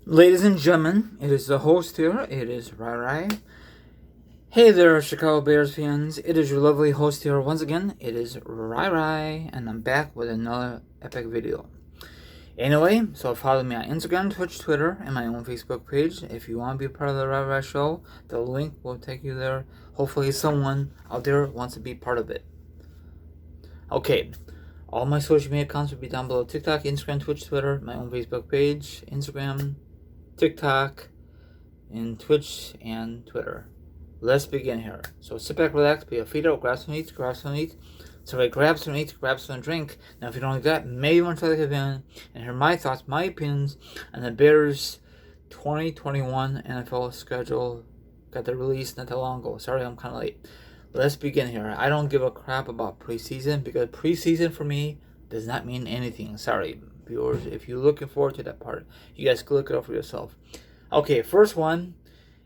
Ladies and gentlemen, it is the host here. It is Rai. Hey there, Chicago Bears fans. It is your lovely host here once again. It is Rai, and I'm back with another epic video. Anyway, so follow me on Instagram, Twitch, Twitter, and my own Facebook page. If you want to be a part of the Rai show, the link will take you there. Hopefully someone out there wants to be part of it. Okay, all my social media accounts will be down below: TikTok, Instagram, Twitch, Twitter, my own Facebook page, Instagram, TikTok, and Twitch and Twitter. Let's begin here. So sit back, relax, put your feet up, grab some eat. So I grab some eat, grab some drink. Now if you don't like that, maybe you want to try to in and hear my thoughts, my opinions on the Bears 2021 NFL schedule. Got the release not that long ago. Sorry, I'm kind of late. Let's begin here. I don't give a crap about preseason because preseason for me does not mean anything. Sorry, viewers. If you're looking forward to that part, you guys can look it up for yourself. Okay, first one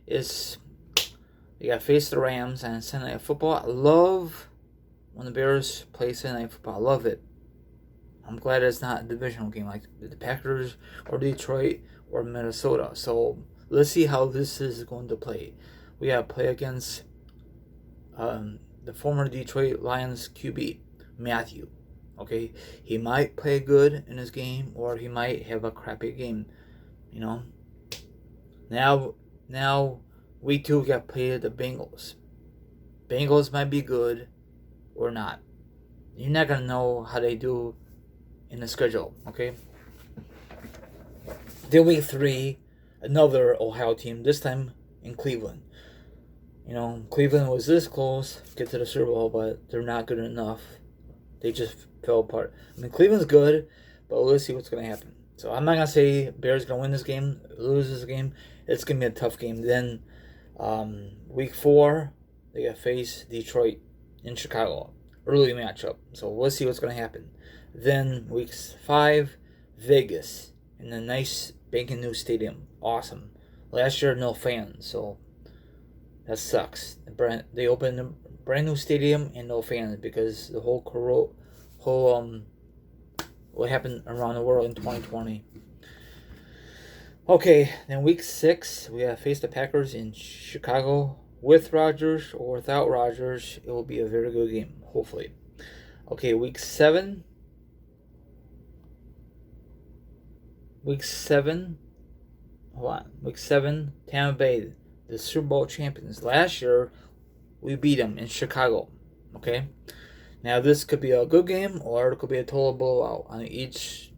is you got to face the Rams on Sunday Night Football. I love when the Bears play Sunday Night Football. I love it. I'm glad it's not a divisional game like the Packers or Detroit or Minnesota. So let's see how this is going to play. We got to play against the former Detroit Lions QB, Matthew. Okay, he might play good in his game, or he might have a crappy game. You know. Now, week 2 we got played the Bengals. Bengals might be good, or not. You're not gonna know how they do in the schedule. Okay. Then week 3, another Ohio team. This time in Cleveland. You know, Cleveland was this close to get to the Super Bowl, but they're not good enough. They just fell apart. I mean, Cleveland's good, but let's see what's going to happen. So I'm not going to say Bears going to win this game, lose this game. It's going to be a tough game. Then week 4, they got to face Detroit in Chicago. Early matchup. So we'll see what's going to happen. Then week 5, Vegas in a nice, banking new stadium. Awesome. Last year, no fans, so that sucks. They opened a brand new stadium and no fans because the whole what happened around the world in 2020. Okay, then week 6 we have faced the Packers in Chicago with Rodgers or without Rodgers. It will be a very good game, hopefully. Okay, week 7. Week 7, Tampa Bay, the Super Bowl champions. Last year, we beat them in Chicago. Okay? Now, this could be a good game or it could be a total blowout. On each,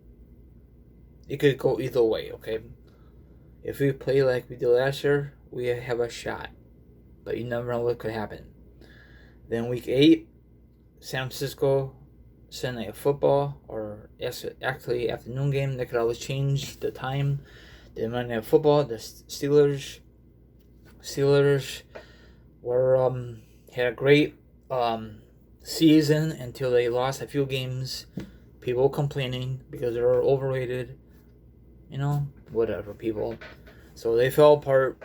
it could go either way, okay? If we play like we did last year, we have a shot. But you never know what could happen. Then week 8, San Francisco, Sunday Night Football, or actually afternoon game. They could always change the time. Then Monday Night Football, the Steelers were had a great season until they lost a few games. People complaining because they were overrated. You know, whatever, people. So they fell apart.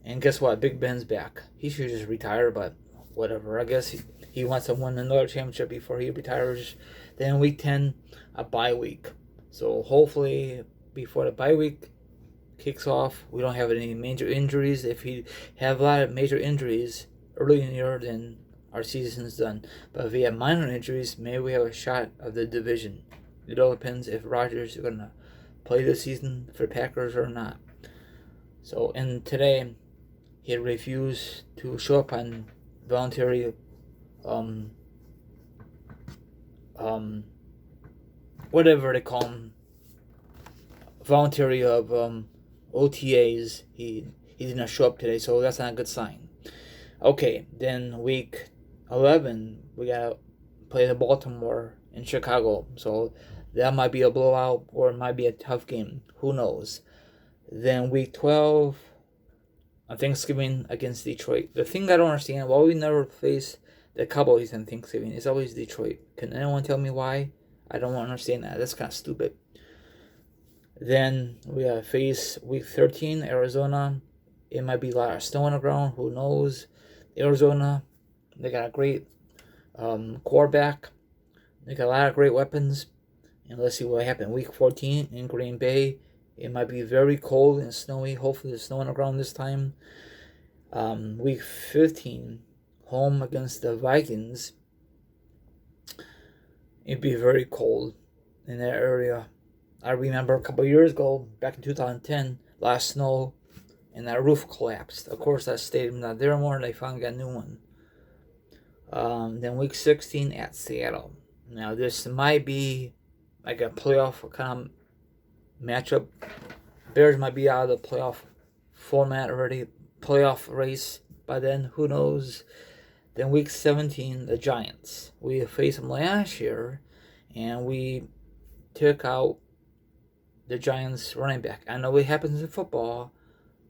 And guess what? Big Ben's back. He should just retire, but whatever. I guess he wants to win another championship before he retires. Then week 10, a bye week. So hopefully before the bye week kicks off, we don't have any major injuries. If we have a lot of major injuries early in the year, then our season's done. But if we have minor injuries, maybe we have a shot of the division. It all depends if Rodgers is going to play this season for Packers or not. So, and today, he refused to show up on voluntary whatever they call them, voluntary of OTAs. He did not show up today, so that's not a good sign. Okay, then week 11 we gotta play the Baltimore in Chicago, so that might be a blowout or it might be a tough game. Who knows? Then week 12, on Thanksgiving against Detroit. The thing I don't understand, why we never face the Cowboys on Thanksgiving, it's always Detroit. Can anyone tell me why? I don't understand that. That's kind of stupid. Then we face week 13, Arizona. It might be a lot of snow on the ground. Who knows? Arizona, they got a great quarterback. They got a lot of great weapons. And let's see what happened. Week 14 in Green Bay. It might be very cold and snowy. Hopefully, there's snow on the ground this time. Week 15, home against the Vikings. It'd be very cold in that area. I remember a couple of years ago, back in 2010, last snow, and that roof collapsed. Of course, that stadium's not there anymore, and they finally got a new one. Then week 16 at Seattle. Now, this might be like a playoff kind of matchup. Bears might be out of the playoff format already, playoff race by then. Who knows? Then week 17, the Giants. We faced them last year, and we took out the Giants running back. I know it happens in football,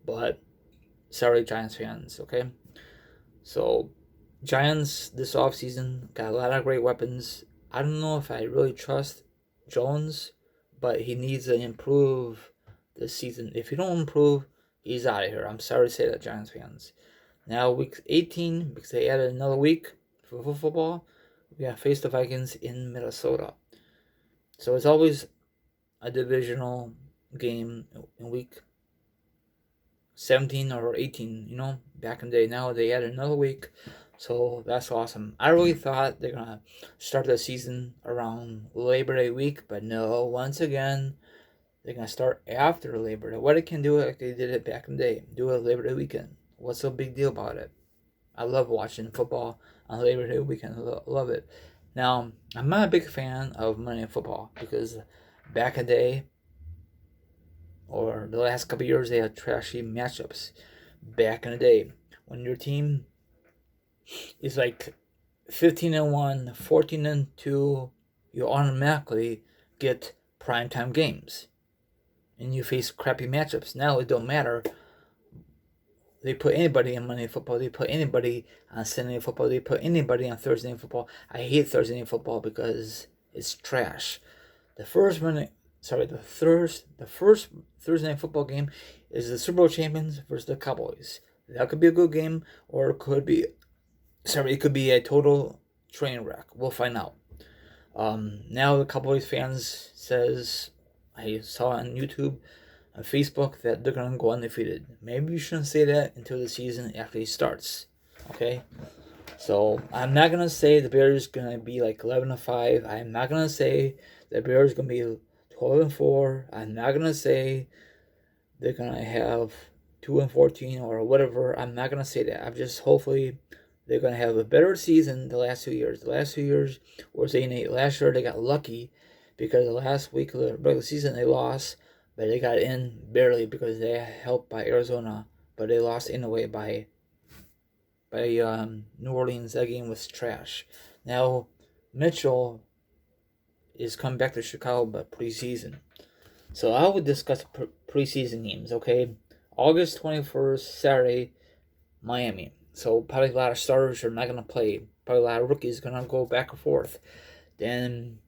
but sorry, Giants fans, okay? So, Giants this offseason got a lot of great weapons. I don't know if I really trust Jones, but he needs to improve this season. If he don't improve, he's out of here. I'm sorry to say that, Giants fans. Now, week 18, because they added another week for football, we got to face the Vikings in Minnesota. So it's always a divisional game in week 17 or 18, back in the day. Now they added another week, so that's awesome. I really thought they're going to start the season around Labor Day week, but no, once again, they're going to start after Labor Day. What they can do like they did it back in the day, do it Labor Day weekend. What's so big deal about it? I love watching football on Labor Day weekend. Love it. Now, I'm not a big fan of Monday Night Football because back in the day, or the last couple of years, they had trashy matchups. Back in the day, when your team is like 15-1, 14-2, you automatically get primetime games, and you face crappy matchups. Now it don't matter. They put anybody on Monday Night Football. They put anybody on Sunday Night Football. They put anybody on Thursday Night Football. I hate Thursday Night Football because it's trash. The first Thursday Night Football game is the Super Bowl champions versus the Cowboys. That could be a good game, or it could be a total train wreck. We'll find out. Now the Cowboys fans says, I saw on YouTube, on Facebook, that they're going to go undefeated. Maybe you shouldn't say that until the season actually starts. Okay? So, I'm not going to say the Bears going to be like 11-5. I'm not going to say the Bears going to be 12-4. I'm not going to say they're going to have 2-14 or whatever. I'm not going to say that. I'm just hopefully they're going to have a better season the last 2 years. The last 2 years was 8-8. Last year they got lucky because the last week of the regular season they lost. But they got in barely because they helped by Arizona. But they lost anyway by New Orleans. That game was trash. Now, Mitchell is coming back to Chicago, but preseason. So I would discuss preseason games, okay? August 21st, Saturday, Miami. So probably a lot of starters are not going to play. Probably a lot of rookies are going to go back and forth. Then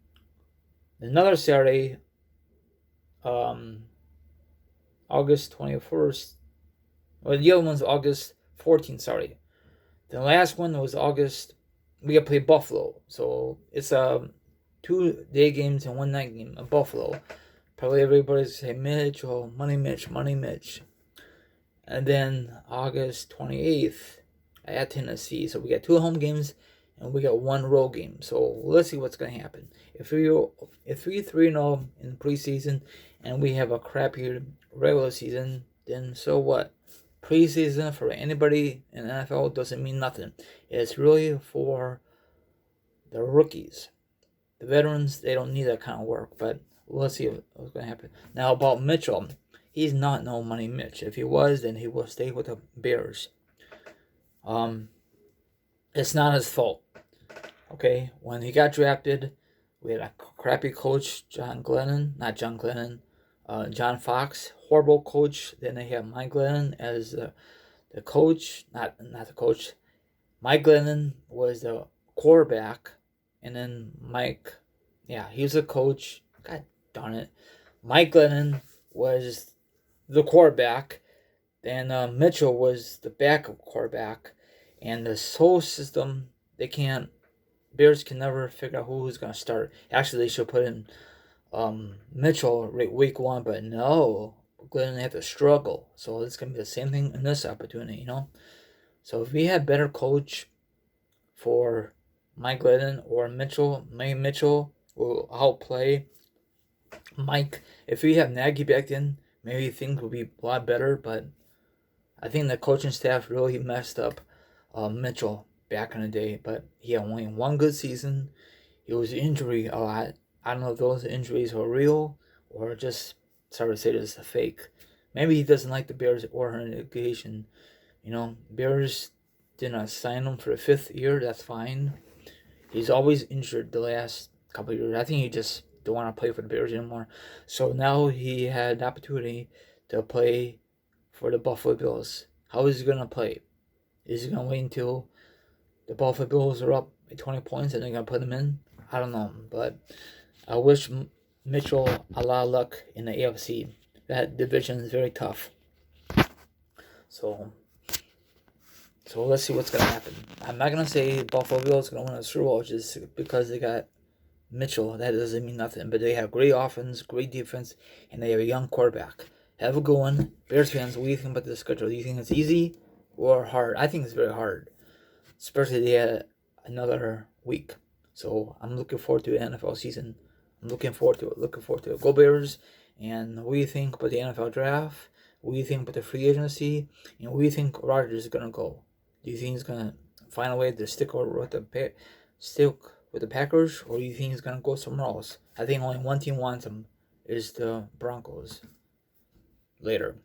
another Saturday, August 21st. Well, the other one's August 14th, sorry. The last one was August. We got to play Buffalo. So it's 2-day games and 1-night game of Buffalo. Probably everybody's say Mitchell, Money Mitch. And then August 28th at Tennessee. So we got 2 home games and we got 1 road game. So let's see what's going to happen. If we 3-0 in preseason and we have a crappy regular season, then so what? Preseason for anybody in the NFL doesn't mean nothing. It's really for the rookies. The veterans, they don't need that kind of work, but let's see what's going to happen. Now, about Mitchell, he's not no Money Mitch. If he was, then he will stay with the Bears. It's not his fault. Okay, when he got drafted, we had a crappy coach, John Fox, horrible coach. Then they have Mike Glennon as the coach, not the coach. Mike Glennon was the quarterback, and then he was a coach. God darn it. Mike Glennon was the quarterback, then Mitchell was the backup quarterback, and this whole system, Bears can never figure out who's going to start. Actually, they should put in Mitchell week 1, but no, Glenn had to struggle. So it's gonna be the same thing in this opportunity, So if we had better coach for Mike Glennon or Mitchell, maybe Mitchell will outplay Mike. If we have Nagy back in, maybe things will be a lot better. But I think the coaching staff really messed up Mitchell back in the day. But he had only one good season. He was injury a lot. I don't know if those injuries are real or just, sorry to say this, a fake. Maybe he doesn't like the Bears organization. Bears did not sign him for the 5th year. That's fine. He's always injured the last couple of years. I think he just don't want to play for the Bears anymore. So now he had an opportunity to play for the Buffalo Bills. How is he going to play? Is he going to wait until the Buffalo Bills are up by 20 points and they're going to put him in? I don't know. But I wish Mitchell a lot of luck in the AFC. That division is very tough. So let's see what's going to happen. I'm not going to say Buffalo Bills are going to win a Super Bowl just because they got Mitchell. That doesn't mean nothing. But they have great offense, great defense, and they have a young quarterback. Have a good one. Bears fans, what do you think about the schedule? Do you think it's easy or hard? I think it's very hard. Especially they had another week. So I'm looking forward to the NFL season. I'm looking forward to it. Go Bears. And what do you think about the NFL draft? What do you think about the free agency? And where do you think Rodgers is going to go? Do you think he's going to find a way to stick with the Packers, or do you think he's going to go somewhere else? I think only one team wants him, is the Broncos. Later.